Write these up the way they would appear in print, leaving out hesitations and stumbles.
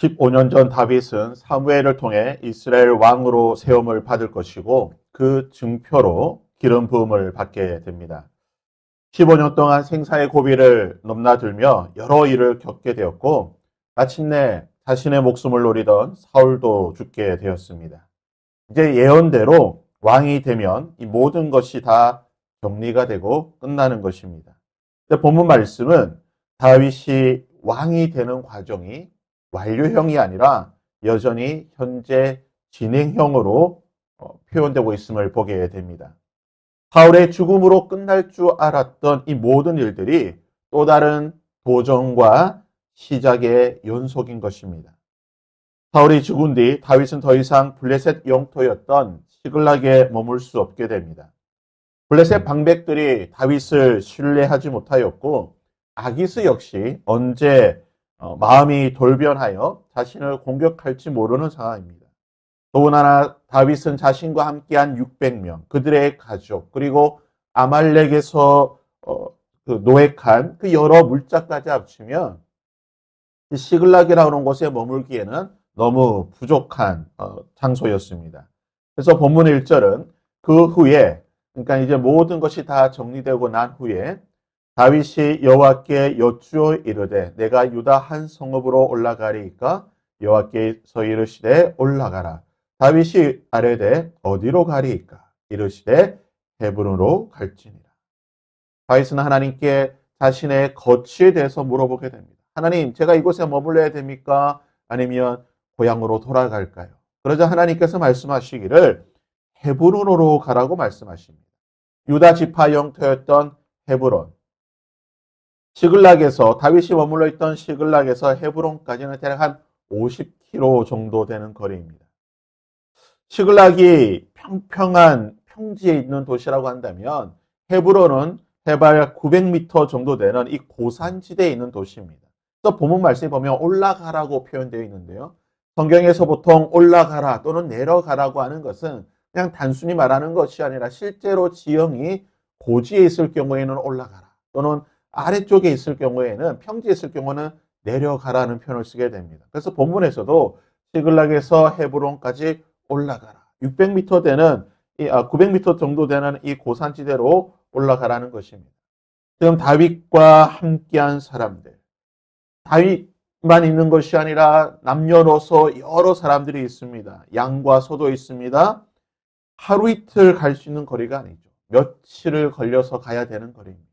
15년 전 다윗은 사무엘을 통해 이스라엘 왕으로 세움을 받을 것이고 그 증표로 기름 부음을 받게 됩니다. 15년 동안 생사의 고비를 넘나들며 여러 일을 겪게 되었고 마침내 자신의 목숨을 노리던 사울도 죽게 되었습니다. 이제 예언대로 왕이 되면 이 모든 것이 다 정리가 되고 끝나는 것입니다. 본문 말씀은 다윗이 왕이 되는 과정이 완료형이 아니라 여전히 현재 진행형으로 표현되고 있음을 보게 됩니다. 사울의 죽음으로 끝날 줄 알았던 이 모든 일들이 또 다른 도전과 시작의 연속인 것입니다. 사울이 죽은 뒤 다윗은 더 이상 블레셋 영토였던 시글락에 머물 수 없게 됩니다. 블레셋 방백들이 다윗을 신뢰하지 못하였고 아기스 역시 언제 마음이 돌변하여 자신을 공격할지 모르는 상황입니다. 더군다나 다윗은 자신과 함께한 600명, 그들의 가족, 그리고 아말렉에서 노획한 그 여러 물자까지 합치면 시글락이라고 하는 곳에 머물기에는 너무 부족한 장소였습니다. 그래서 본문 1절은 그 후에, 그러니까 이제 모든 것이 다 정리되고 난 후에 다윗이 여호와께 여쭈어 이르되 내가 유다 한 성읍으로 올라가리이까 여호와께서 이르시되 올라가라. 다윗이 아뢰되 어디로 가리이까 이르시되 헤브론으로 갈지니라. 다윗은 하나님께 자신의 거취에 대해서 물어보게 됩니다. 하나님, 제가 이곳에 머물러야 됩니까? 아니면 고향으로 돌아갈까요? 그러자 하나님께서 말씀하시기를 헤브론으로 가라고 말씀하십니다. 유다 지파 영토였던 헤브론, 시글락에서 다윗이 머물러 있던 시글락에서 헤브론까지는 대략 한 50km 정도 되는 거리입니다. 시글락이 평평한 평지에 있는 도시라고 한다면 헤브론은 해발 900m 정도 되는 이 고산지대에 있는 도시입니다. 또 본문 말씀에 보면 올라가라고 표현되어 있는데요. 성경에서 보통 올라가라 또는 내려가라고 하는 것은 그냥 단순히 말하는 것이 아니라 실제로 지형이 고지에 있을 경우에는 올라가라 또는 아래쪽에 있을 경우에는 평지에 있을 경우는 내려가라는 표현을 쓰게 됩니다. 그래서 본문에서도 시글락에서 헤브론까지 올라가라. 600m 되는 900m 정도 되는 이 고산지대로 올라가라는 것입니다. 지금 다윗과 함께한 사람들, 다윗만 있는 것이 아니라 남녀노소 여러 사람들이 있습니다. 양과 소도 있습니다. 하루 이틀 갈 수 있는 거리가 아니죠. 며칠을 걸려서 가야 되는 거리입니다.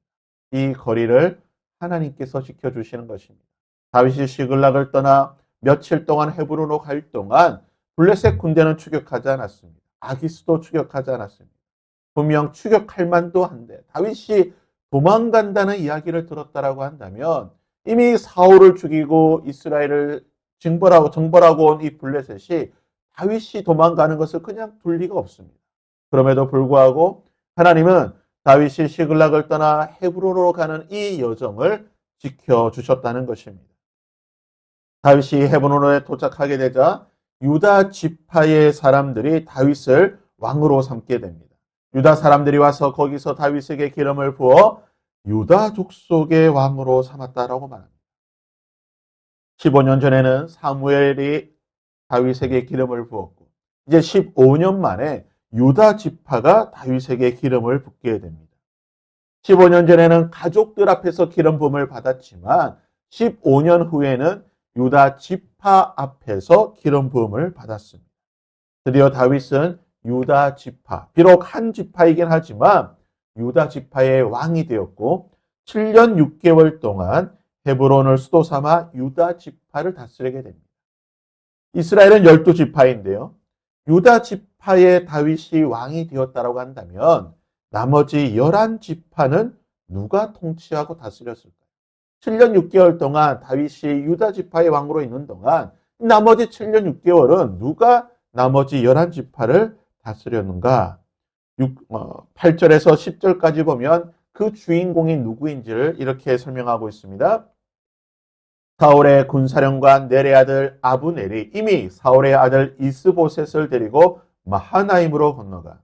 이 거리를 하나님께서 지켜주시는 것입니다. 다윗이 시글락을 떠나 며칠 동안 헤브론으로 갈 동안 블레셋 군대는 추격하지 않았습니다. 아기스도 추격하지 않았습니다. 분명 추격할 만도 한데 다윗이 도망간다는 이야기를 들었다라고 한다면 이미 사울을 죽이고 이스라엘을 정벌하고 온 이 블레셋이 다윗이 도망가는 것을 그냥 둘 리가 없습니다. 그럼에도 불구하고 하나님은 다윗이 시글락을 떠나 헤브론으로 가는 이 여정을 지켜주셨다는 것입니다. 다윗이 헤브론에 도착하게 되자 유다 지파의 사람들이 다윗을 왕으로 삼게 됩니다. 유다 사람들이 와서 거기서 다윗에게 기름을 부어 유다 족속의 왕으로 삼았다라고 말합니다. 15년 전에는 사무엘이 다윗에게 기름을 부었고 이제 15년 만에 유다 지파가 다윗에게 기름을 붓게 됩니다. 15년 전에는 가족들 앞에서 기름 부음을 받았지만 15년 후에는 유다 지파 앞에서 기름 부음을 받았습니다. 드디어 다윗은 유다 지파, 비록 한 지파이긴 하지만 유다 지파의 왕이 되었고 7년 6개월 동안 헤브론을 수도 삼아 유다 지파를 다스리게 됩니다. 이스라엘은 12지파인데요. 유다 지파의 다윗이 왕이 되었다고 한다면 나머지 11지파는 누가 통치하고 다스렸을까요? 7년 6개월 동안 다윗이 유다 지파의 왕으로 있는 동안 나머지 7년 6개월은 누가 나머지 11지파를 다스렸는가? 8절에서 10절까지 보면 그 주인공이 누구인지를 이렇게 설명하고 있습니다. 사울의 군사령관 넬의 아들 아브넬이 이미 사울의 아들 이스보셋을 데리고 마하나임으로 건너가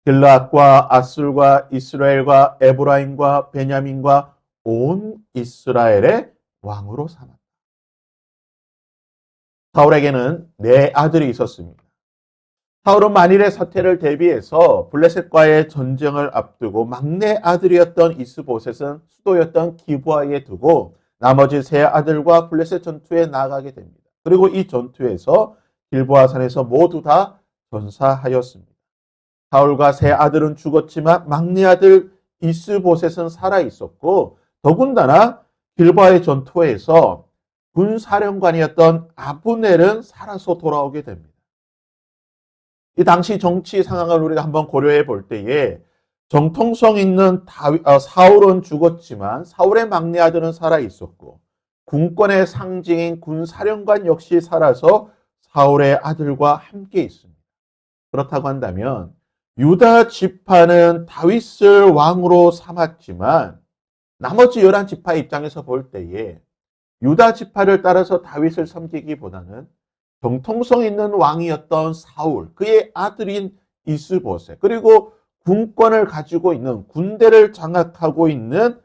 길르앗과 아술과 이스라엘과 에브라임과 베냐민과 온 이스라엘의 왕으로 삼았다. 사울에게는 네 아들이 있었습니다. 사울은 만일의 사태를 대비해서 블레셋과의 전쟁을 앞두고 막내 아들이었던 이스보셋은 수도였던 기브아에 두고 나머지 세 아들과 블레셋 전투에 나가게 됩니다. 그리고 이 전투에서 길보아 산에서 모두 다 전사하였습니다. 사울과 세 아들은 죽었지만 막내 아들 이스보셋은 살아 있었고 더군다나 길보아의 전투에서 군사령관이었던 아브넬은 살아서 돌아오게 됩니다. 이 당시 정치 상황을 우리가 한번 고려해 볼 때에 정통성 있는 사울은 죽었지만 사울의 막내 아들은 살아 있었고 군권의 상징인 군사령관 역시 살아서 사울의 아들과 함께 있습니다. 그렇다고 한다면 유다 지파는 다윗을 왕으로 삼았지만 나머지 11지파 입장에서 볼 때에 유다 지파를 따라서 다윗을 섬기기보다는 정통성 있는 왕이었던 사울, 그의 아들인 이스보셋, 그리고 군권을 가지고 있는 군대를 장악하고 있는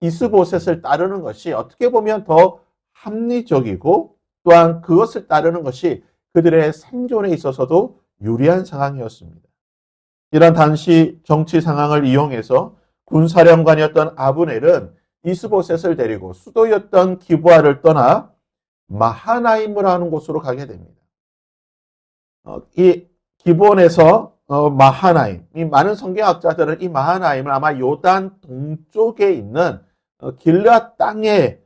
이스보셋을 따르는 것이 어떻게 보면 더 합리적이고 또한 그것을 따르는 것이 그들의 생존에 있어서도 유리한 상황이었습니다. 이런 당시 정치 상황을 이용해서 군사령관이었던 아브넬은 이스보셋을 데리고 수도였던 기브아를 떠나 마하나임을 하는 곳으로 가게 됩니다. 이 기본에서 마하나임, 이 많은 성경학자들은 이 마하나임을 아마 요단 동쪽에 있는 길앗 땅에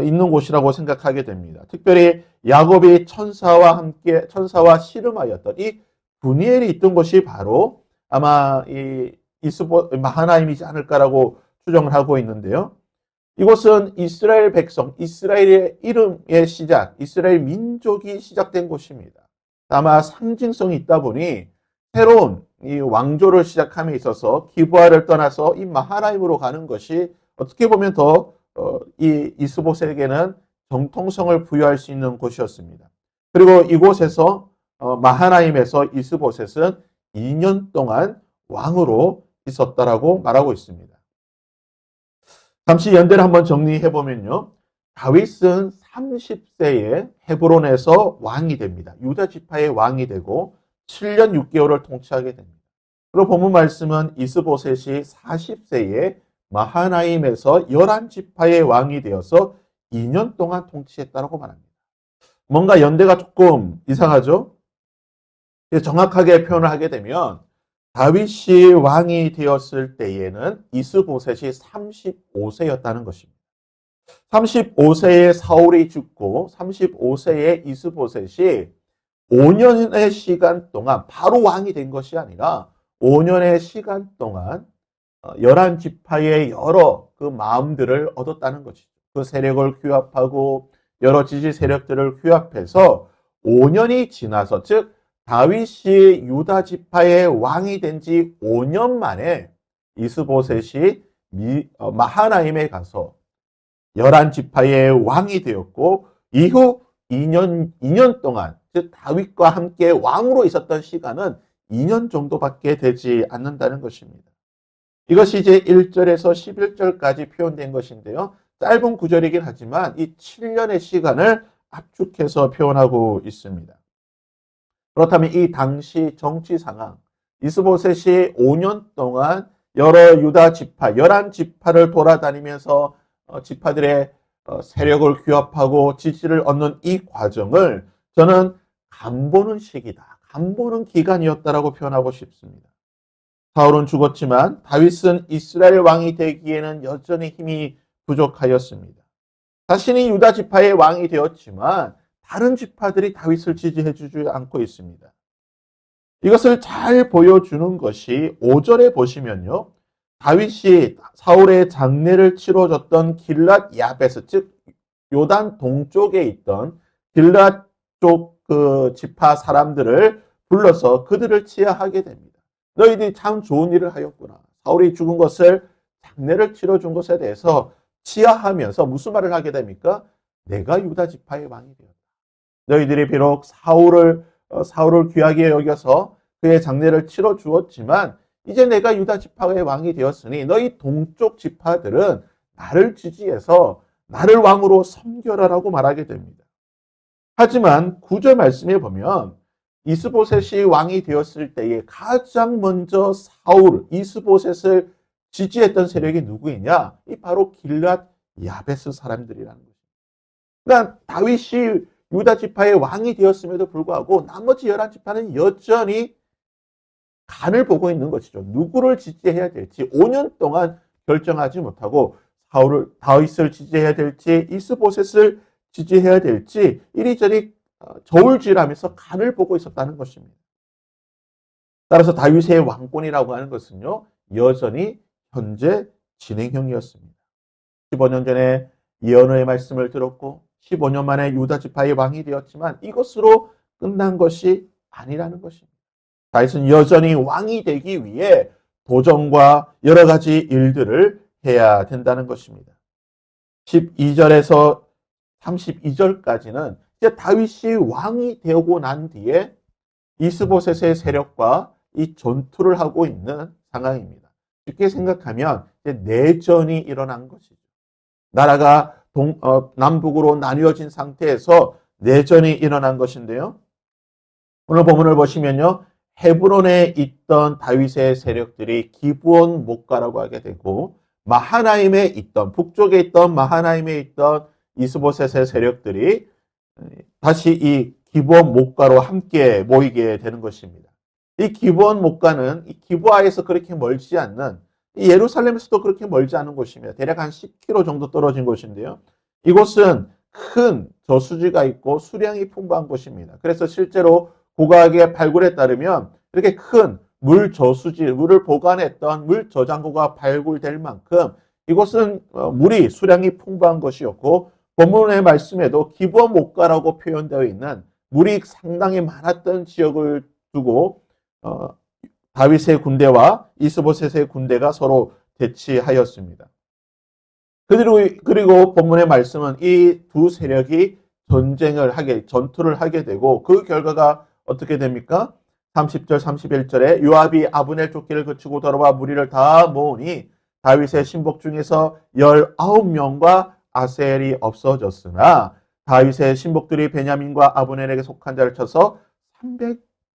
있는 곳이라고 생각하게 됩니다. 특별히 야곱이 천사와 씨름하였던 이 분이엘이 있던 곳이 바로 아마 이 마하나임이지 않을까라고 추정을 하고 있는데요. 이곳은 이스라엘 백성, 이스라엘의 이름의 시작, 이스라엘 민족이 시작된 곳입니다. 아마 상징성이 있다 보니 새로운 이 왕조를 시작함에 있어서 기브아를 떠나서 이 마하나임으로 가는 것이 어떻게 보면 더 이 이스보셋에게는 정통성을 부여할 수 있는 곳이었습니다. 그리고 이곳에서 마하나임에서 이스보셋은 2년 동안 왕으로 있었다라고 말하고 있습니다. 잠시 연대를 한번 정리해 보면요. 다윗은 30세에 헤브론에서 왕이 됩니다. 유다 지파의 왕이 되고 7년 6개월을 통치하게 됩니다. 그리고 본문 말씀은 이스보셋이 40세에 마하나임에서 11지파의 왕이 되어서 2년 동안 통치했다고 말합니다. 뭔가 연대가 조금 이상하죠? 정확하게 표현을 하게 되면 다윗이 왕이 되었을 때에는 이스보셋이 35세였다는 것입니다. 35세에 사울이 죽고 35세에 이스보셋이 5년의 시간 동안 바로 왕이 된 것이 아니라 5년의 시간 동안 11지파의 여러 그 마음들을 얻었다는 것이죠. 그 세력을 규합하고 여러 지지 세력들을 규합해서 5년이 지나서 즉 다윗이 유다 지파의 왕이 된 지 5년 만에 이스보셋이 마하나임에 가서 11지파의 왕이 되었고 이후 2년 동안 즉 다윗과 함께 왕으로 있었던 시간은 2년 정도밖에 되지 않는다는 것입니다. 이것이 이제 1절에서 11절까지 표현된 것인데요. 짧은 구절이긴 하지만 이 7년의 시간을 압축해서 표현하고 있습니다. 그렇다면 이 당시 정치 상황, 이스보셋이 5년 동안 여러 유다 지파, 11지파를 돌아다니면서 지파들의 세력을 규합하고 지지를 얻는 이 과정을 저는 간보는 시기다, 간보는 기간이었다라고 표현하고 싶습니다. 사울은 죽었지만 다윗은 이스라엘 왕이 되기에는 여전히 힘이 부족하였습니다. 자신이 유다 지파의 왕이 되었지만 다른 지파들이 다윗을 지지해 주지 않고 있습니다. 이것을 잘 보여주는 것이 5절에 보시면요. 다윗이 사울의 장례를 치러줬던 길랏 야베스, 즉 요단 동쪽에 있던 길랏 쪽 그 지파 사람들을 불러서 그들을 치하하게 됩니다. 너희들이 참 좋은 일을 하였구나. 사울이 죽은 것을 장례를 치러준 것에 대해서 치하하면서 무슨 말을 하게 됩니까? 내가 유다 지파의 왕이 되었다. 너희들이 비록 사울을 귀하게 여겨서 그의 장례를 치러 주었지만 이제 내가 유다 지파의 왕이 되었으니 너희 동쪽 지파들은 나를 지지해서 나를 왕으로 섬겨라라고 말하게 됩니다. 하지만 9절 말씀에 보면 이스보셋이 왕이 되었을 때에 가장 먼저 사울, 이스보셋을 지지했던 세력이 누구이냐? 이 바로 길앗 야베스 사람들이라는 거죠. 그러니까 다윗이 유다 지파의 왕이 되었음에도 불구하고 나머지 11지파는 여전히 간을 보고 있는 것이죠. 누구를 지지해야 될지 5년 동안 결정하지 못하고 다윗을 지지해야 될지 이스보셋을 지지해야 될지 이리저리 저울질하면서 간을 보고 있었다는 것입니다. 따라서 다윗의 왕권이라고 하는 것은요, 여전히 현재 진행형이었습니다. 15년 전에 예언의 말씀을 들었고 15년 만에 유다 지파의 왕이 되었지만 이것으로 끝난 것이 아니라는 것입니다. 다윗은 여전히 왕이 되기 위해 도전과 여러 가지 일들을 해야 된다는 것입니다. 12절에서 32절까지는 이제 다윗이 왕이 되고 난 뒤에 이스보셋의 세력과 이 전투를 하고 있는 상황입니다. 쉽게 생각하면 이제 내전이 일어난 것이죠. 나라가 남북으로 나뉘어진 상태에서 내전이 일어난 것인데요. 오늘 본문을 보시면요. 헤브론에 있던 다윗의 세력들이 기브온 목가라고 하게 되고 마하나임에 있던 북쪽에 있던 마하나임에 있던 이스보셋의 세력들이 다시 이 기브온 목가로 함께 모이게 되는 것입니다. 이 기브온 목가는 이 기브아에서 그렇게 멀지 않는 예루살렘에서도 그렇게 멀지 않은 곳입니다. 대략 한 10km 정도 떨어진 곳인데요. 이곳은 큰 저수지가 있고 수량이 풍부한 곳입니다. 그래서 실제로 국악의 발굴에 따르면 이렇게 큰 물 저수지, 물을 보관했던 물 저장고가 발굴될 만큼 이곳은 물이 수량이 풍부한 것이었고 본문의 말씀에도 기브온 목가라고 표현되어 있는 물이 상당히 많았던 지역을 두고 다윗의 군대와 이스보셋의 군대가 서로 대치하였습니다. 그리고 본문의 말씀은 이 두 세력이 전투를 하게 되고 그 결과가 어떻게 됩니까? 30절, 31절에 요압이 아브넬 쫓기를 그치고 돌아와 무리를 다 모으니 다윗의 신복 중에서 19명과 아셀이 없어졌으나 다윗의 신복들이 베냐민과 아브넬에게 속한 자를 쳐서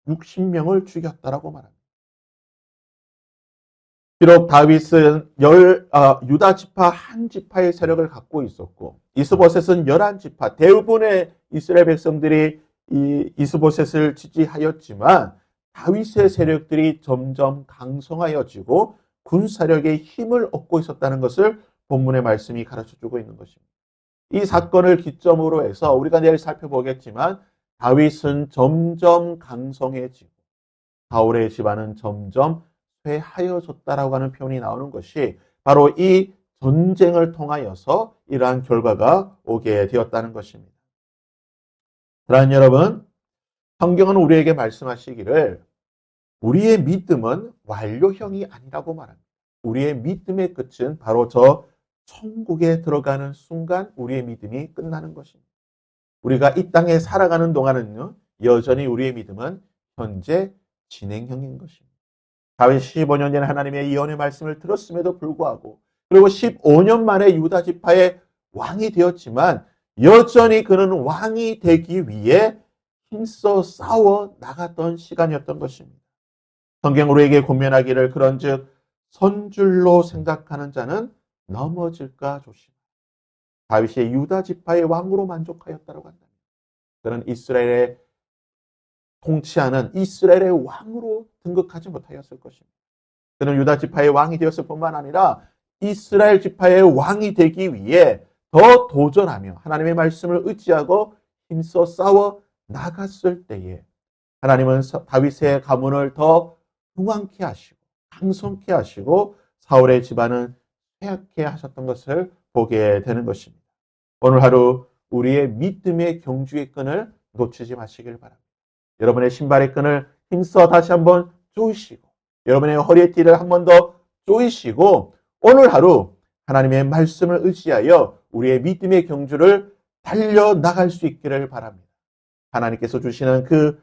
360명을 죽였다라고 말합니다. 비록 다윗은 유다 지파 한 지파의 세력을 갖고 있었고 이스보셋은 11지파 대부분의 이스라엘 백성들이 이 이스보셋을 지지하였지만 다윗의 세력들이 점점 강성하여지고 군사력의 힘을 얻고 있었다는 것을 본문의 말씀이 가르쳐주고 있는 것입니다. 이 사건을 기점으로 해서 우리가 내일 살펴보겠지만 다윗은 점점 강성해지고 사울의 집안은 점점 쇠하여졌다라고 하는 표현이 나오는 것이 바로 이 전쟁을 통하여서 이러한 결과가 오게 되었다는 것입니다. 사랑하는 여러분, 성경은 우리에게 말씀하시기를 우리의 믿음은 완료형이 아니라고 말합니다. 우리의 믿음의 끝은 바로 저 천국에 들어가는 순간 우리의 믿음이 끝나는 것입니다. 우리가 이 땅에 살아가는 동안은요, 여전히 우리의 믿음은 현재 진행형인 것입니다. 다윗 15년 전에 하나님의 예언의 말씀을 들었음에도 불구하고 그리고 15년 만에 유다 지파의 왕이 되었지만 여전히 그는 왕이 되기 위해 힘써 싸워 나갔던 시간이었던 것입니다. 성경 우리에게 권면하기를 그런즉 선줄로 생각하는 자는 넘어질까 조심하라. 다윗이 유다 지파의 왕으로 만족하였다고 한다. 그는 이스라엘의 통치하는 이스라엘의 왕으로 등극하지 못하였을 것입니다. 그는 유다 지파의 왕이 되었을 뿐만 아니라 이스라엘 지파의 왕이 되기 위해 더 도전하며 하나님의 말씀을 의지하고 힘써 싸워 나갔을 때에 하나님은 다윗의 가문을 더 흥왕케 하시고 강성케 하시고 사울의 집안은 쇠약케 하셨던 것을 보게 되는 것입니다. 오늘 하루 우리의 믿음의 경주의 끈을 놓치지 마시길 바랍니다. 여러분의 신발의 끈을 힘써 다시 한번 조이시고 여러분의 허리의 띠를 한 번 더 조이시고 오늘 하루 하나님의 말씀을 의지하여 우리의 믿음의 경주를 달려나갈 수 있기를 바랍니다. 하나님께서 주시는 그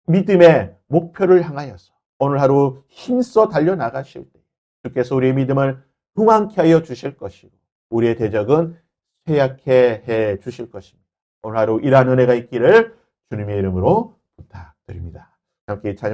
믿음의 목표를 향하여서 오늘 하루 힘써 달려나가실 때 주께서 우리의 믿음을 흥왕케 하여 주실 것이고 우리의 대적은 쇠약해 해 주실 것입니다. 오늘 하루 일하는 은혜가 있기를 주님의 이름으로 부탁드립니다. 함께 찬양